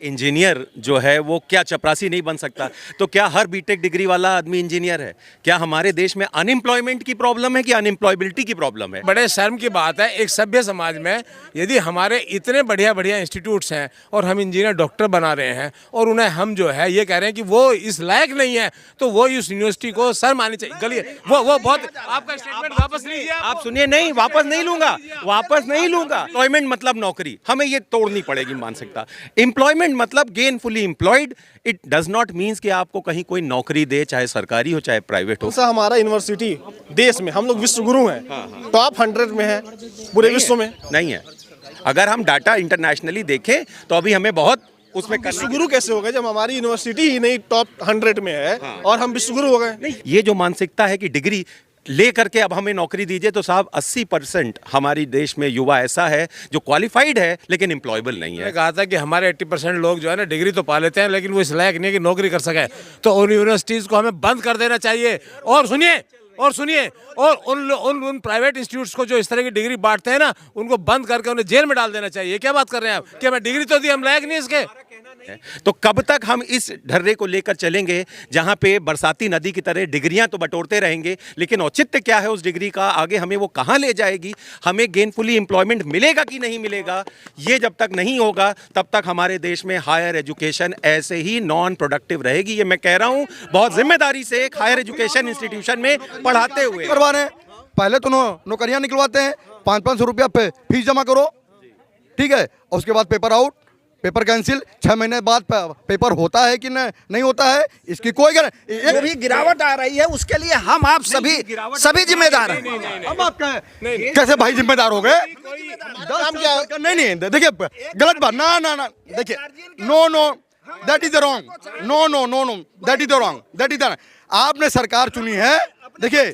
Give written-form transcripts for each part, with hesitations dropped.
Engineer जो है वो क्या चपरासी नहीं बन सकता? तो क्या हर बीटेक डिग्री वाला आदमी इंजीनियर है? क्या हमारे देश में अनएम्प्लॉयमेंट की प्रॉब्लम है कि अनएम्प्लॉयबिलिटी की प्रॉब्लम है? बड़े शर्म की बात है एक सभ्य समाज में, यदि हमारे इतने बढ़िया बढ़िया इंस्टीट्यूट्स हैं और हम इंजीनियर डॉक्टर बना रहे हैं और उन्हें हम जो है ये कह रहे हैं कि वो इस लायक नहीं है, तो वो इस यूनिवर्सिटी को शर्म आनी चाहिए। गलिए वो बहुत आपका स्टेटमेंट वापस लीजिए। आप सुनिए, नहीं वापस नहीं लूंगा, वापस नहीं लूंगा। एम्प्लॉयमेंट मतलब नौकरी, हमें ये तोड़नी पड़ेगी मानसिकता। एम्प्लॉयमेंट मतलब gainfully employed, it does not means कि आपको कहीं कोई नौकरी दे, चाहे सरकारी हो चाहे प्राइवेट हो। हमारा यूनिवर्सिटी देश में हम लोग विश्व गुरु हैं, टॉप 100 में है पूरे विश्व में। नहीं है। अगर हम डाटा इंटरनेशनली देखें तो अभी हमें बहुत उसमें विश्व गुरु कैसे हो गए जब हमारी यूनिवर्सिटी ही नहीं टॉप 100 में है और हम विश्व गुरु हो गए? नहीं, ये जो मानसिकता है कि डिग्री ले करके अब हमें नौकरी दीजिए, तो साहब 80% हमारी देश में युवा ऐसा है जो क्वालिफाइड है लेकिन एम्प्लॉयबल नहीं है। मैंने कहा था कि हमारे 80% लोग जो है ना डिग्री तो पा लेते हैं लेकिन वो इस लायक नहीं है कि नौकरी कर सके, तो उन यूनिवर्सिटीज़ को हमें बंद कर देना चाहिए। और सुनिए और उन प्राइवेट इंस्टीट्यूट्स को जो इस तरह की डिग्री बांटते हैं ना, उनको बंद करके उन्हें जेल में डाल देना चाहिए। क्या बात कर रहे हैं आप कि हमें डिग्री तो दी, हम लायक नहीं इसके? तो कब तक हम इस ढर्रे को लेकर चलेंगे जहां पे बरसाती नदी की तरह डिग्रियां तो बटोरते रहेंगे, लेकिन औचित्य क्या है उस डिग्री का? आगे हमें वो कहां ले जाएगी? हमें गेनफुली एम्प्लॉयमेंट मिलेगा कि नहीं मिलेगा? ये जब तक नहीं होगा तब तक हमारे देश में हायर एजुकेशन ऐसे ही नॉन प्रोडक्टिव रहेगी। ये मैं कह रहा हूं बहुत जिम्मेदारी से, एक हायर एजुकेशन इंस्टीट्यूशन में पढ़ाते हुए। करवा रहे हैं, पहले तो नौकरियां निकलवाते हैं, 500 रुपया फीस जमा करो, ठीक है, और उसके बाद पेपर आउट, पेपर कैंसिल। 6 महीने बाद पेपर होता है कि नहीं होता है, इसकी कोई जो भी गिरावट आ रही है उसके लिए हम आप सभी जिम्मेदार हैं। हम आप कैसे भाई जिम्मेदार हो गए? नहीं, देखिए गलत बात ना, देखिए know that is the wrong, know that is the wrong. आपने सरकार चुनी है, देखिए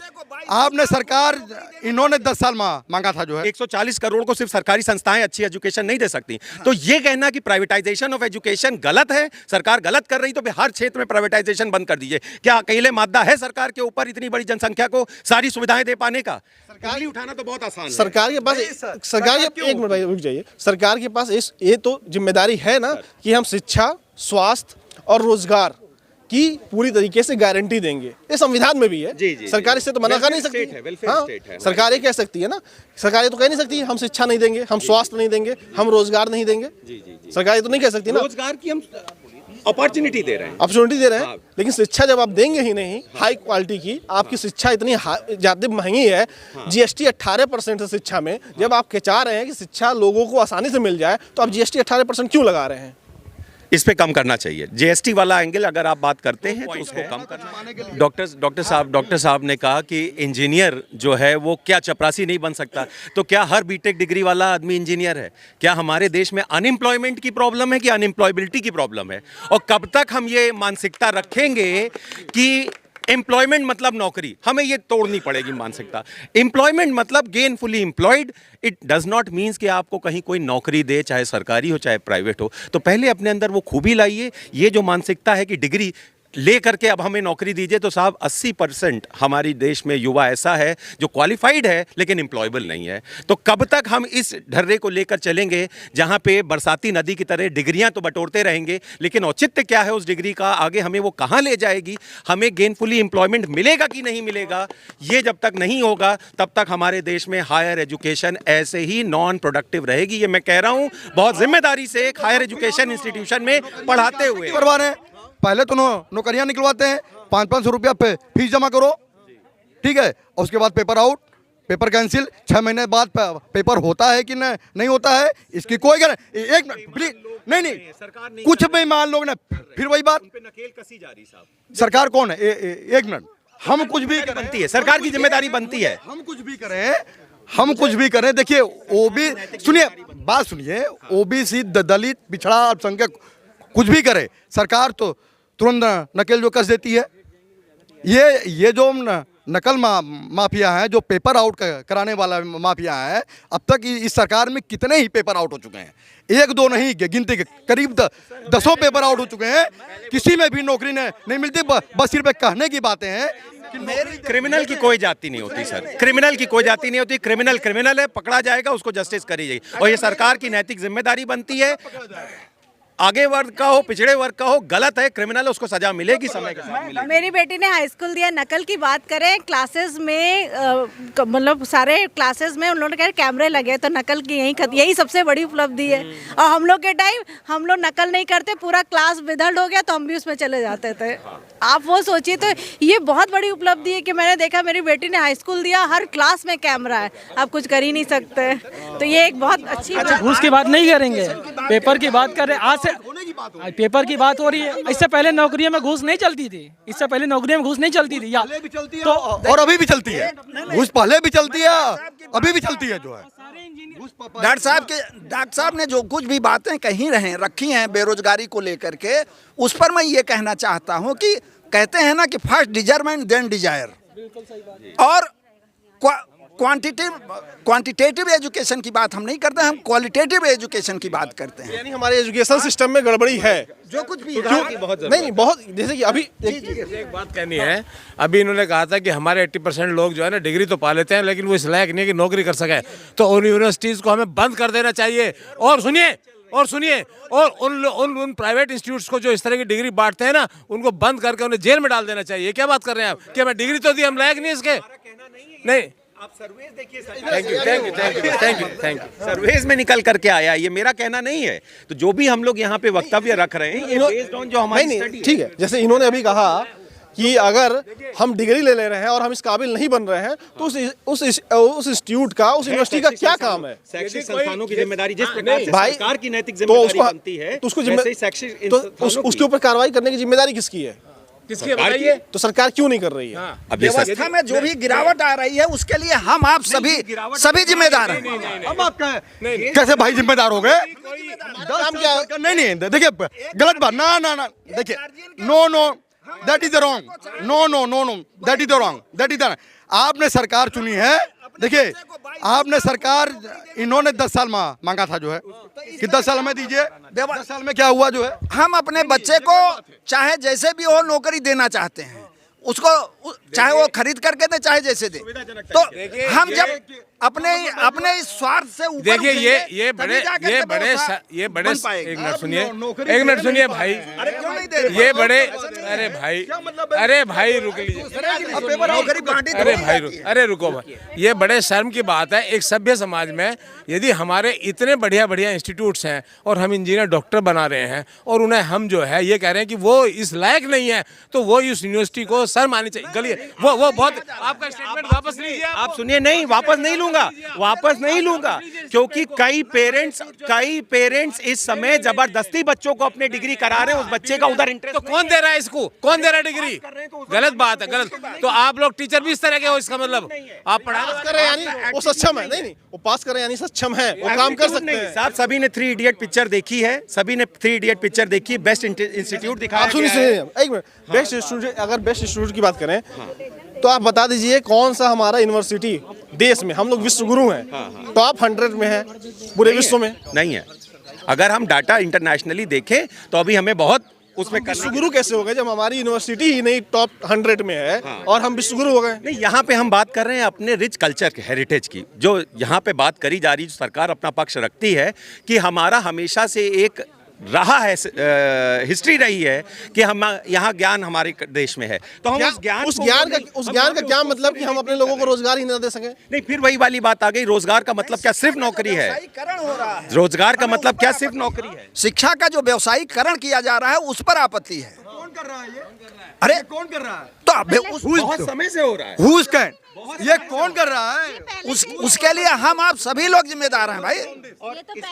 आपने सरकार, इन्होंने 10 साल मांगा था जो है 140 करोड़ को सिर्फ सरकारी संस्थाएं अच्छी एजुकेशन नहीं दे सकती। तो ये कहना कि प्राइवेटाइजेशन ऑफ एजुकेशन गलत है, सरकार गलत कर रही, तो हर क्षेत्र में प्राइवेटाइजेशन बंद कर दीजिए। क्या अकेले मादा है सरकार के ऊपर इतनी बड़ी जनसंख्या को सारी सुविधाएं दे पाने का? सरकार उठाना तो बहुत आसान है। सरकार के पास एक मिनट भाई रुक जाइए, सरकार के पास ये तो जिम्मेदारी है ना कि हम शिक्षा, स्वास्थ्य और रोजगार की पूरी तरीके से गारंटी देंगे। ये संविधान में भी है। जी। सरकार इससे तो मना कर नहीं सकती है। सरकार ये कह सकती है ना, सरकार ये तो कह नहीं सकती हम शिक्षा नहीं देंगे, हम स्वास्थ्य नहीं देंगे, हम रोजगार नहीं देंगे। सरकार ये तो नहीं कह सकती ना। रोजगार की हम अपॉर्चुनिटी दे रहे हैं, लेकिन शिक्षा जब आप देंगे ही नहीं हाई क्वालिटी की, आपकी शिक्षा इतनी ज्यादा महंगी है, जीएसटी 18% है शिक्षा में। जब आप चाह रहे हैं कि शिक्षा लोगों को आसानी से मिल जाए, तो आप जीएसटी 18% क्यों लगा रहे हैं? इस पे कम करना चाहिए। जीएसटी वाला एंगल अगर आप बात करते हैं तो उसको कम करना। डॉक्टर साहब ने कहा कि इंजीनियर जो है वो क्या चपरासी नहीं बन सकता? तो क्या हर बीटेक डिग्री वाला आदमी इंजीनियर है? क्या हमारे देश में अनएम्प्लॉयमेंट की प्रॉब्लम है कि अनएम्प्लॉयबिलिटी की प्रॉब्लम है? और कब तक हम ये मानसिकता रखेंगे कि एम्प्लॉयमेंट मतलब नौकरी? हमें ये तोड़नी पड़ेगी मानसिकता। एम्प्लॉयमेंट मतलब gainfully employed, it does not means कि आपको कहीं कोई नौकरी दे, चाहे सरकारी हो चाहे प्राइवेट हो। तो पहले अपने अंदर वो खूबी लाइए। ये जो मानसिकता है कि डिग्री ले करके अब हमें नौकरी दीजिए, तो साहब 80% हमारी देश में युवा ऐसा है जो क्वालिफाइड है लेकिन एम्प्लॉयबल नहीं है। तो कब तक हम इस ढर्रे को लेकर चलेंगे जहां पे बरसाती नदी की तरह डिग्रियां तो बटोरते रहेंगे, लेकिन औचित्य क्या है उस डिग्री का? आगे हमें वो कहां ले जाएगी? हमें गेनफुली एम्प्लॉयमेंट मिलेगा कि नहीं मिलेगा? ये जब तक नहीं होगा तब तक हमारे देश में हायर एजुकेशन ऐसे ही नॉन प्रोडक्टिव रहेगी। ये मैं कह रहा हूं बहुत जिम्मेदारी से, एक हायर एजुकेशन इंस्टीट्यूशन में पढ़ाते हुए। करवा रहे हैं, पहले तो नौकरियां निकलवाते हैं, 500 रुपया फीस जमा करो, ठीक है, और उसके बाद पेपर आउट, पेपर कैंसिल। 6 महीने बाद पेपर होता है कि नहीं होता है, इसकी कोई एक मिनट प्लीज। नहीं, कुछ भी मान लोग ना, फिर वही बात, नकेल कसी जा रही साहब। सरकार कौन है? एक मिनट, हम कुछ भी बनती है, सरकार की जिम्मेदारी बनती है। हम कुछ भी करें, देखिए बात सुनिए, ओबीसी, दलित, पिछड़ा, अल्पसंख्यक कुछ भी करे, सरकार तो तुरंत नकेल जो कस देती है। ये जो नकल माफिया हैं, जो पेपर आउट कराने वाला माफिया है, अब तक इस सरकार में कितने ही पेपर आउट हो चुके हैं? 1-2 नहीं, गिनती के करीब 10 पेपर आउट हो चुके हैं। किसी में भी नौकरी नहीं मिलती, बस सिर्फ कहने की बातें हैं। क्रिमिनल की कोई जाति नहीं होती सर, क्रिमिनल की कोई जाति नहीं होती। क्रिमिनल है, पकड़ा जाएगा, उसको जस्टिस करी जाएगी, और ये सरकार की नैतिक जिम्मेदारी बनती है। आगे वर्ग का हो, पिछड़े वर्ग का हो, गलत है, क्रिमिनल है, उसको सजा मिलेगी, समय के साथ मिलेगी। मेरी बेटी ने हाई स्कूल दिया। नकल की बात करें, क्लासेस में मतलब सारे क्लासेस में उन लोगों ने कैमरे लगे, तो नकल की यही सबसे बड़ी उपलब्धि है। और हम लोग के टाइम हम लोग नकल नहीं करते, पूरा क्लास विधड़ हो गया तो हम भी उसमें चले जाते थे। आप वो सोचिए, तो ये बहुत बड़ी उपलब्धि है कि मैंने देखा मेरी बेटी ने हाई स्कूल दिया, हर क्लास में कैमरा है, आप कुछ कर ही नहीं सकते। तो ये एक बहुत अच्छी बात। घूस की बात नहीं करेंगे, पेपर की बात कर रहे हैं। आज से पेपर की बात हो रही है। इससे पहले नौकरियों में घूस नहीं चलती थी, इससे पहले नौकरियों में घूस नहीं चलती थी, या तो और अभी भी चलती है। घूस पहले भी चलती है, अभी भी चलती है। जो है डॉक्टर साहब ने जो कुछ भी बातें रखी हैं बेरोजगारी को लेकर के, उस पर मैं ये कहना चाहता हूं कि कहते हैं ना कि फर्स्ट डिजर्व देन डिजायर, और क्वांटिटेटिव एजुकेशन की बात हम नहीं करते, हम क्वालिटेटिव एजुकेशन की बात करते हैं। यानी हमारे एजुकेशन सिस्टम में गड़बड़ी है, जो कुछ भी नहीं बहुत, जैसे कि अभी एक बात कहनी है। अभी इन्होंने कहा था कि हमारे 80% लोग जो है ना डिग्री तो पा लेते हैं, लेकिन वो इस लायक नहीं है कि नौकरी कर सके। तो उन यूनिवर्सिटीज़ को हमें बंद कर देना चाहिए। और सुनिए और उन प्राइवेट इंस्टीट्यूट्स को जो इस तरह की डिग्री बांटते हैं ना, उनको बंद करके उन्हें जेल में डाल देना चाहिए। क्या बात कर रहे हैं आप कि हमें डिग्री तो दी, हम लायक नहीं इसके? नहीं, आप सर्वेज देखिए, थैंक यू। सर्वेज में निकल करके आया, ये मेरा कहना नहीं है। तो जो भी हम लोग यहाँ पे वक्तव्य रख रहे हैं, ये बेस्ड ऑन जो हमारी नहीं, ठीक है। जैसे इन्होंने अभी कहा कि अगर हम डिग्री ले रहे हैं और हम इस काबिल नहीं बन रहे हैं, तो उस इंस्टीट्यूट का, उस यूनिवर्सिटी का क्या काम है? शैक्षिक संस्थानों की जिम्मेदारी जिस प्रकार से भाई, सरकार की नैतिक जिम्मेदारी बनती है, तो उसके ऊपर कार्रवाई करने की जिम्मेदारी किसकी है? किसकी बताइए? तो सरकार क्यों नहीं कर रही है? अब ये व्यवस्था में जो भी गिरावट आ रही है, उसके लिए हम आप सभी जिम्मेदार हैं। अब आप कैसे भाई जिम्मेदार हो गए? नहीं, देखिए गलत बात, ना देखिए, know that is the wrong, know that is the wrong. आपने सरकार चुनी है, देखिए आपने सरकार, इन्होंने 10 साल मांगा था, जो है कि 10 साल में दीजिए। 10 साल में क्या हुआ? जो है हम अपने बच्चे को चाहे जैसे भी हो नौकरी देना चाहते हैं, उसको चाहे वो खरीद करके दे, चाहे जैसे दे। तो हम जब अपने इस स्वार्थ से ऊपर देखिए, ये बड़े एक मिनट सुनिए भाई, ये बड़े, अरे भाई रुक लीजिए, अरे रुको भाई, ये बड़े शर्म की बात है एक सभ्य समाज में, यदि हमारे इतने बढ़िया इंस्टीट्यूट्स हैं और हम इंजीनियर डॉक्टर बना रहे हैं, और उन्हें हम जो है ये कह रहे हैं कि वो इस लायक नहीं है, तो वो इस यूनिवर्सिटी को सर माननी चाहिए। गलिए वो बहुत, आपका स्टेटमेंट वापस लीजिए। आप सुनिए, नहीं वापस नहीं लूंगा, क्योंकि कई पेरेंट्स इस समय जबरदस्ती बच्चों को अपने डिग्री करा रहे हैं, उस बच्चे का उधर इंटरेस्ट। तो कौन दे रहा है इसको? कौन दे रहा है डिग्री? गलत बात है, गलत। तो आप लोग टीचर भी इस तरह के हो, इसका मतलब आप पढ़ा कर रहे हैं यानी वो सक्षम है? नहीं, वो पास कर रहे हैं यानी सक्षम है, वो काम कर सकते हैं। साहब सभी ने 3 इडियट पिक्चर देखी है, बेस्ट इंस्टीट्यूट दिखाया। आप सुनिए एक मिनट, बेस्ट इंस्टीट्यूट, अगर बेस्ट इंस्टीट्यूट की बात करें तो आप बता दीजिए कौन सा हमारा यूनिवर्सिटी देश में, हम लोग विश्व गुरु हैं, टॉप 100 में है पूरे विश्व में? नहीं है। अगर हम डाटा इंटरनेशनली देखें तो अभी हमें बहुत उसमें विश्व गुरु कैसे हो गए जब हमारी यूनिवर्सिटी ही नहीं टॉप 100 में है? और हम विश्व गुरु हो गए? नहीं, यहाँ पे हम बात कर रहे हैं अपने रिच कल्चर के हेरिटेज की, जो यहाँ पे बात करी जा रही, जो सरकार अपना पक्ष रखती है कि हमारा हमेशा से एक रहा है, हिस्ट्री रही है कि हम यहाँ ज्ञान हमारे देश में है, तो हम उस ज्ञान का क्या मतलब कि हम अपने लोगों को रोजगार ही न दे सके? नहीं, फिर वही वाली बात आ गई, रोजगार का मतलब क्या सिर्फ नौकरी है? रोजगार का मतलब क्या सिर्फ नौकरी है? शिक्षा का जो व्यवसायीकरण किया जा रहा है, उस पर आपत्ति है। कौन कर रहा है ये? अरे कौन कर रहा है? तो बहुत समय से हो रहा है। Who's can? ये कौन कर रहा है? उसके लिए हम आप सभी लोग जिम्मेदार हैं भाई।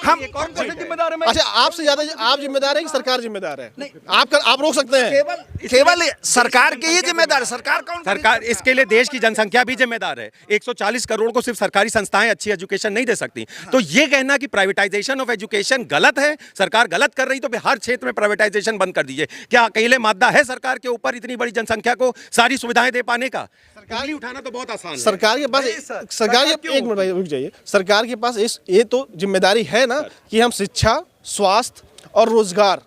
हम जिम्मेदार है? अच्छा, आपसे ज्यादा आप जिम्मेदार है कि सरकार जिम्मेदार है? आप रोक सकते हैं? केवल सरकार की ही जिम्मेदार, सरकार इसके लिए देश की जनसंख्या भी जिम्मेदार है। 140 करोड़ को सिर्फ सरकारी संस्थाएं अच्छी एजुकेशन नहीं दे सकती। तो ये कहना कि प्राइवेटाइजेशन ऑफ एजुकेशन गलत है, सरकार गलत कर रही, तो हर क्षेत्र में प्राइवेटाइजेशन बंद कर दीजिए। क्या अकेले मादा है सरकार के ऊपर इतनी बड़ी जनसंख्या को सारी सुविधाएं दे पाने का? सरकार उठाना तो बहुत आसान है। सरकार के पास एक मिनट भाई रुक जाइए, सरकार के पास ये तो जिम्मेदारी है ना कि हम शिक्षा, स्वास्थ्य और रोजगार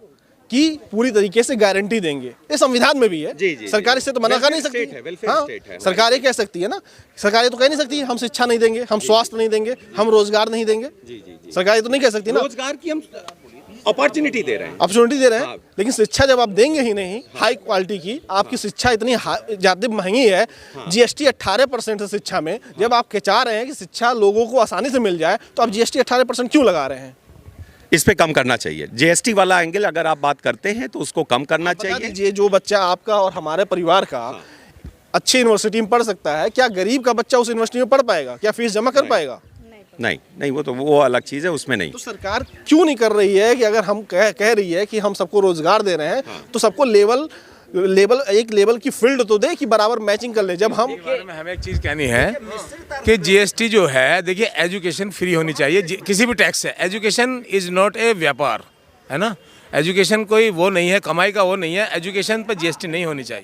की पूरी तरीके से गारंटी देंगे। ये संविधान में भी है। जी। सरकार इससे तो मना कर नहीं सकती। हाँ, सरकार ये कह सकती है ना, सरकार ये तो कह नहीं सकती हम शिक्षा नहीं देंगे, हम स्वास्थ्य नहीं देंगे, हम रोजगार नहीं देंगे। सरकार ये तो नहीं कह सकती ना। रोजगार की हम अपॉर्चुनिटी दे रहे हैं। अपॉर्चुनिटी दे रहे हैं, लेकिन शिक्षा जब आप देंगे ही नहीं हाई क्वालिटी की, आपकी शिक्षा इतनी ज़्यादा महंगी है, जीएसटी 18% है शिक्षा में, जब आप चाह रहे हैं कि शिक्षा लोगों को आसानी से मिल जाए, तो आप जीएसटी 18% क्यों लगा रहे हैं? इस पे कम करना चाहिए। जीएसटी वाला एंगल अगर आप बात करते हैं तो उसको कम करना बता चाहिए। दीजिए, जो बच्चा आपका और हमारे परिवार का अच्छी यूनिवर्सिटी में पढ़ सकता है, क्या गरीब का बच्चा उस यूनिवर्सिटी में पढ़ पाएगा? क्या फीस जमा कर पाएगा? नहीं नहीं, वो अलग चीज़ है, उसमें नहीं। तो सरकार क्यों नहीं कर रही है कि अगर हम कह रही है कि हम सबको रोजगार दे रहे हैं, तो सबको एक लेवल की फील्ड तो दे कि बराबर मैचिंग कर ले। जब हम हमें एक चीज़ कहनी है कि जीएसटी जो है, देखिए एजुकेशन फ्री होनी चाहिए किसी भी टैक्स से। एजुकेशन इज़ नॉट ए व्यापार, है ना। एजुकेशन कोई वो नहीं है, कमाई का वो नहीं है। एजुकेशन पर जीएसटी नहीं होनी चाहिए।